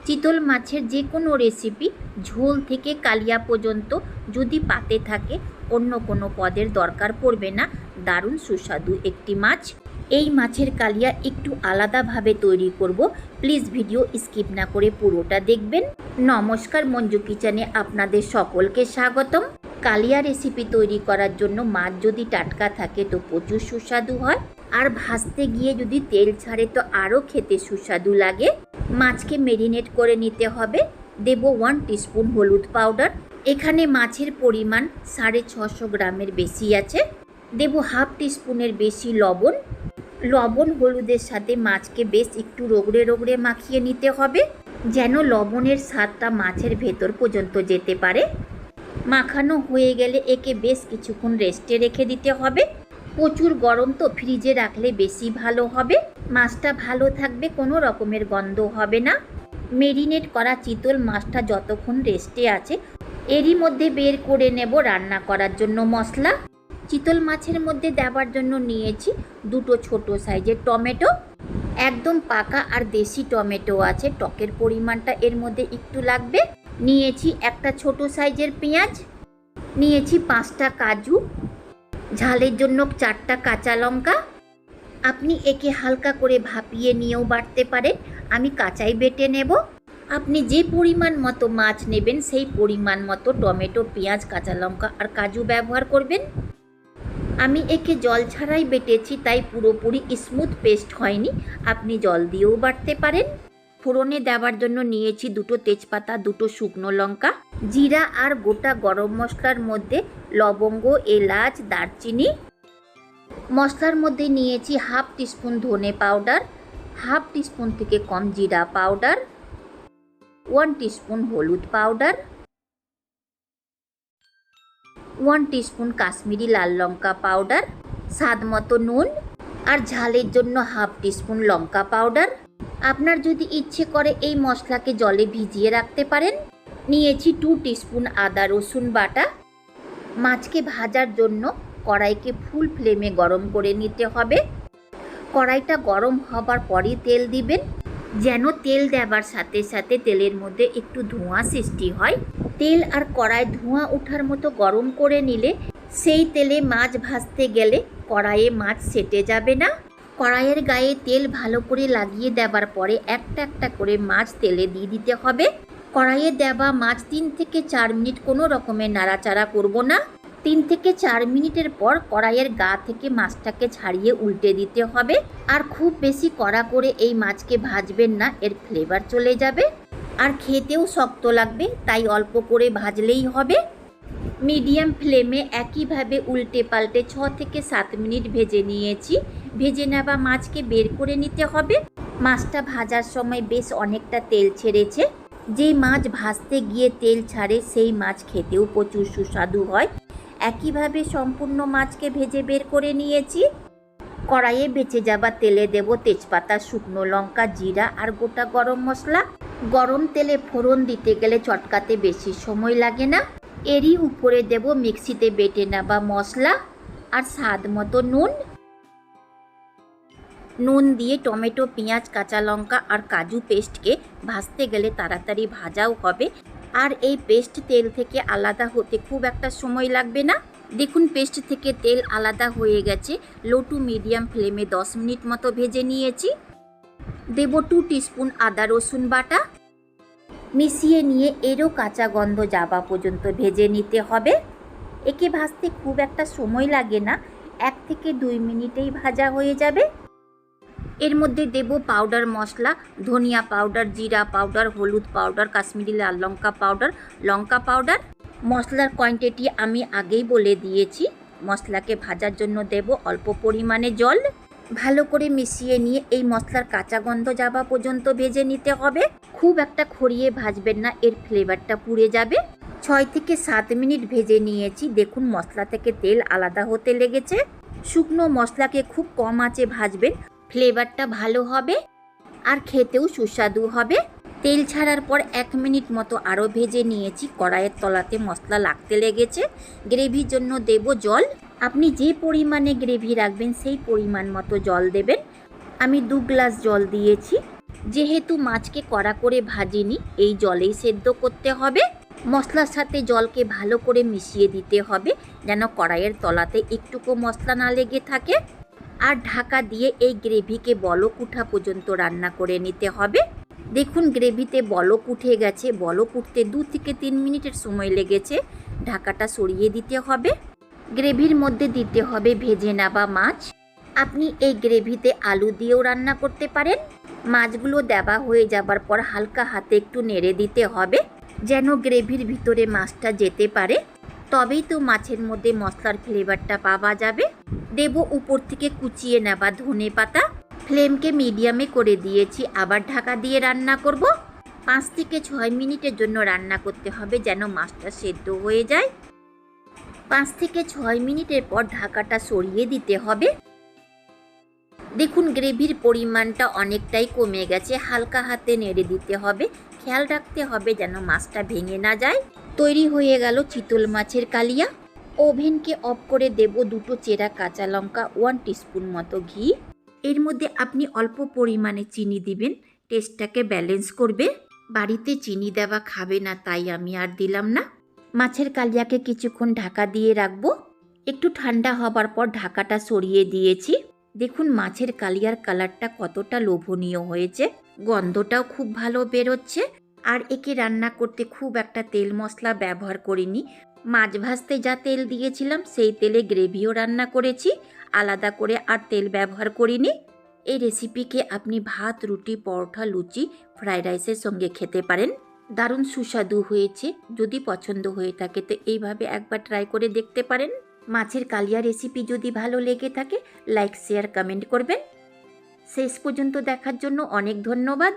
চিতল মাছের যে কোনো রেসিপি ঝোল থেকে কালিয়া পর্যন্ত যদি পাতে থাকে অন্য কোনো পদের দরকার পড়বে না। দারুণ সুস্বাদু একটি মাছ। এই মাছের কালিয়া একটু আলাদাভাবে তৈরি করব, প্লিজ ভিডিও স্কিপ না করে পুরোটা দেখবেন। নমস্কার, মঞ্জু কিচেনে আপনাদের সকলকে স্বাগতম। কালিয়া রেসিপি তৈরি করার জন্য মাছ যদি টাটকা থাকে তো প্রচুর সুস্বাদু হয়, আর ভাজতে গিয়ে যদি তেল ছাড়ে তো আরও খেতে সুস্বাদু লাগে। মাছকে মেরিনেট করে নিতে হবে। দেব 1 টিস্পুন হলুদ পাউডার। এখানে মাছের পরিমাণ 650 গ্রামের বেশি আছে। দেব হাফ টিস্পুনের বেশি লবণ। লবণ হলুদের সাথে মাছকে বেশ একটু রগড়ে রগড়ে মাখিয়ে নিতে হবে, যেন লবণের স্বাদটা মাছের ভেতর পর্যন্ত যেতে পারে। মাখানো হয়ে গেলে একে বেশ কিছুক্ষণ রেস্টে রেখে দিতে হবে। প্রচুর গরম তো ফ্রিজে রাখলে বেশি ভালো হবে। মাছটা ভালো থাকবে, কোনো রকমের গন্ধ হবে না। মেরিনেট করা চিতল মাছটা যতক্ষণ রেস্টে আছে এরই মধ্যে বের করে নেব রান্না করার জন্য মশলা। চিতল মাছের মধ্যে দেওয়ার জন্য নিয়েছি 2 ছোট সাইজের টমেটো, একদম পাকা আর দেশি টমেটো আছে, টকের পরিমাণটা এর মধ্যে একটু লাগবে। নিয়েছি একটা ছোট সাইজের পেঁয়াজ, নিয়েছি 5টা কাজু, ঝালের জন্য 4টা কাঁচা লঙ্কা। আপনি একে হালকা করে ভাপিয়ে নিয়েও বাটতে পারেন, আমি কাঁচাই বেটে নেব। আপনি যে পরিমাণ মতো মাছ নেবেন সেই পরিমাণ মতো টমেটো, পেঁয়াজ, কাঁচা লঙ্কা আর কাজু ব্যবহার করবেন। আমি একে জল ছাড়াই বেটেছি, তাই পুরোপুরি স্মুথ পেস্ট হয়নি, আপনি জল দিয়েও বাটতে পারেন। ফোড়নে দেওয়ার জন্য নিয়েছি 2 তেজপাতা, 2 শুকনো লঙ্কা, জিরা আর গোটা গরম মশলার মধ্যে লবঙ্গ, এলাচ, দারচিনি। মশলার মধ্যে নিয়েছি হাফ টিস্পুন ধনে পাউডার, হাফ টিস্পুন থেকে কম জিরা পাউডার, 1 টিস্পুন হলুদ পাউডার, 1 টিস্পুন কাশ্মীরি লাল লঙ্কা পাউডার, স্বাদ মতো নুন, আর ঝালের জন্য হাফ টিস্পুন লঙ্কা পাউডার। আপনার যদি ইচ্ছে করে এই মশলাকে জলে ভিজিয়ে রাখতে পারেন। নিয়েছি 2 টিস্পুন আদা রসুন বাটা। মাছকে ভাজার জন্য কড়াইকে ফুল ফ্লেমে গরম করে নিতে হবে। কড়াইটা গরম হবার পরই তেল দিবেন, যেন তেল দেওয়ার সাথে সাথে তেলের মধ্যে একটু ধোঁয়া সৃষ্টি হয়। তেল আর কড়াই ধোঁয়া ওঠার মতো গরম করে নিলে সেই তেলে মাছ ভাজতে গেলে কড়াইয়ে মাছ সেটে যাবে না। কড়াইয়ের গায়ে তেল ভালো করে লাগিয়ে দেওয়ার পরে একটা একটা করে মাছ তেলে দিয়ে দিতে হবে। কড়াইয়ে দেওয়া মাছ 3 থেকে 4 মিনিট কোনো রকমের নাড়াচাড়া করব না। 3 থেকে 4 মিনিটের পর কড়াইয়ের গা থেকে মাছটাকে ছাড়িয়ে উল্টে দিতে হবে। আর খুব বেশি কড়া করে এই মাছকে ভাজবেন না, এর ফ্লেভার চলে যাবে আর খেতেও শক্ত লাগবে, তাই অল্প করে ভাজলেই হবে। মিডিয়াম ফ্লেমে একইভাবে উল্টে পাল্টে 6 থেকে 7 মিনিট ভেজে নিয়েছি। ভেজে নেওয়া মাছকে বের করে নিতে হবে। মাছটা ভাজার সময় বেশ অনেকটা তেল ছেড়েছে। যেই মাছ ভাজতে গিয়ে তেল ছাড়ে সেই মাছ খেতেও প্রচুর সুস্বাদু হয়। একইভাবে সম্পূর্ণ মাছকে ভেজে বের করে নিয়েছি। কড়াইয়ে বেঁচে যাওয়া তেলে দেব তেজপাতা, শুকনো লঙ্কা, জিরা আর গোটা গরম মশলা। গরম তেলে ফোড়ন দিতে গেলে চটকাতে বেশি সময় লাগে না। এরই উপরে দেব মিক্সিতে বেটে নেওয়া মশলা আর স্বাদ মতো নুন। নুন দিয়ে টমেটো, পেঁয়াজ, কাঁচা লঙ্কা আর কাজু পেস্টকে ভাজতে গেলে তাড়াতাড়ি ভাজাও হবে, আর এই পেস্ট তেল থেকে আলাদা হতে খুব একটা সময় লাগবে না। দেখুন পেস্ট থেকে তেল আলাদা হয়ে গেছে। লো টু মিডিয়াম ফ্লেমে 10 মিনিট মতো ভেজে নিয়েছি। দেব 2 টিস্পুন আদা রসুন বাটা। মিশিয়ে নিয়ে এরও কাঁচা গন্ধ যাওয়া পর্যন্ত ভেজে নিতে হবে। একে ভাজতে খুব একটা সময় লাগে না, 1 থেকে 2 মিনিটেই ভাজা হয়ে যাবে। এর মধ্যে দেব পাউডার মশলা, ধনিয়া পাউডার, জিরা পাউডার, হলুদ পাউডার, কাশ্মীরি লাল লঙ্কা পাউডার, লঙ্কা পাউডার। মশলার কোয়ান্টিটি আমি আগেই বলে দিয়েছি। মশলাকে ভাজার জন্য দেব অল্প পরিমাণে জল। ভালো করে মিশিয়ে নিয়ে এই মশলার কাঁচা গন্ধ যাওয়া পর্যন্ত ভেজে নিতে হবে। খুব একটা খড়িয়ে ভাজবেন না, এর ফ্লেভারটা পুড়ে যাবে। 6 থেকে 7 মিনিট ভেজে নিয়েছি। দেখুন মশলা থেকে তেল আলাদা হতে লেগেছে। শুকনো মশলাকে খুব কম আঁচে ভাজবেন, ফ্লেভারটা ভালো হবে আর খেতেও সুস্বাদু হবে। তেল ছাড়ার পর 1 মিনিট মতো আরও ভেজে নিয়েছি। কড়াইয়ের তলাতে মশলা লাগতে লেগেছে। গ্রেভির জন্য দেব জল। আপনি যে পরিমাণে গ্রেভি রাখবেন সেই পরিমাণ মতো জল দেবেন। আমি 2 গ্লাস জল দিয়েছি। যেহেতু মাছকে কড়া করে ভাজিনি, এই জলেই সেদ্ধ করতে হবে। মশলার সাথে জলকে ভালো করে মিশিয়ে দিতে হবে যেন কড়াইয়ের তলাতে একটুকু মশলা না লেগে থাকে। আর ঢাকা দিয়ে এই গ্রেভিকে বলক উঠা পর্যন্ত রান্না করে নিতে হবে। দেখুন গ্রেভিতে বলক উঠে গেছে, বলক উঠতে 2 থেকে 3 মিনিটের সময় লেগেছে। ঢাকাটা সরিয়ে দিতে হবে। গ্রেভির মধ্যে দিতে হবে ভেজে নেওয়া মাছ। আপনি এই গ্রেভিতে আলু দিয়েও রান্না করতে পারেন। মাছগুলো দেওয়া হয়ে যাবার পর হালকা হাতে একটু নেড়ে দিতে হবে যেন গ্রেভির ভিতরে মাছটা যেতে পারে, তবেই তো মাছের মধ্যে মশলার ফ্লেভারটা পাওয়া যাবে। দেব উপর থেকে কুচিয়ে নেওয়া ধনেপাতা। ফ্লেমকে মিডিয়ামে করে দিয়েছি, আবার ঢাকা দিয়ে রান্না করব। 5 থেকে 6 মিনিটের জন্য রান্না করতে হবে যেন মাছটা সেদ্ধ হয়ে যায়। 5 থেকে 6 মিনিটের পর ঢাকাটা সরিয়ে দিতে হবে। দেখুন গ্রেভির পরিমাণটা অনেকটাই কমে গেছে, হালকা হাতে নেড়ে দিতে হবে। খেয়াল রাখতে হবে যেন মাছটা ভেঙে না যায়। তৈরি হয়ে গেল চিতল মাছের কালিয়া। ওভেনকে অফ করে দেব 2টো চেরা কাঁচা লঙ্কা, 1 টিস্পুন মতো ঘি। এর মধ্যে আপনি অল্প পরিমাণে চিনি দিবেন, টেস্টটাকে ব্যালেন্স করবে। বাড়িতে চিনি দেওয়া খাবে না তাই আমি আর দিলাম না। মাছের কালিয়াকে কিছুক্ষণ ঢাকা দিয়ে রাখবো। একটু ঠান্ডা হবার পর ঢাকাটা সরিয়ে দিয়েছি। দেখুন মাছের কালিয়ার কালারটা কতটা লোভনীয় হয়েছে, গন্ধটাও খুব ভালো বেরোচ্ছে। আর একে রান্না করতে খুব একটা তেল মশলা ব্যবহার করিনি। মাছ ভাজতে যা তেল দিয়েছিলাম সেই তেলে গ্রেভিও রান্না করেছি, আলাদা করে আর তেল ব্যবহার করিনি। এই রেসিপিকে আপনি ভাত, রুটি, পরোটা, লুচি, ফ্রাইড রাইসের সঙ্গে খেতে পারেন। দারুণ সুস্বাদু হয়েছে। যদি পছন্দ হয়ে থাকে তো এইভাবে একবার ট্রাই করে দেখতে পারেন। মাছের কালিয়া রেসিপি যদি ভালো লেগে থাকে লাইক, শেয়ার, কমেন্ট করবেন। শেষ পর্যন্ত দেখার জন্য অনেক ধন্যবাদ।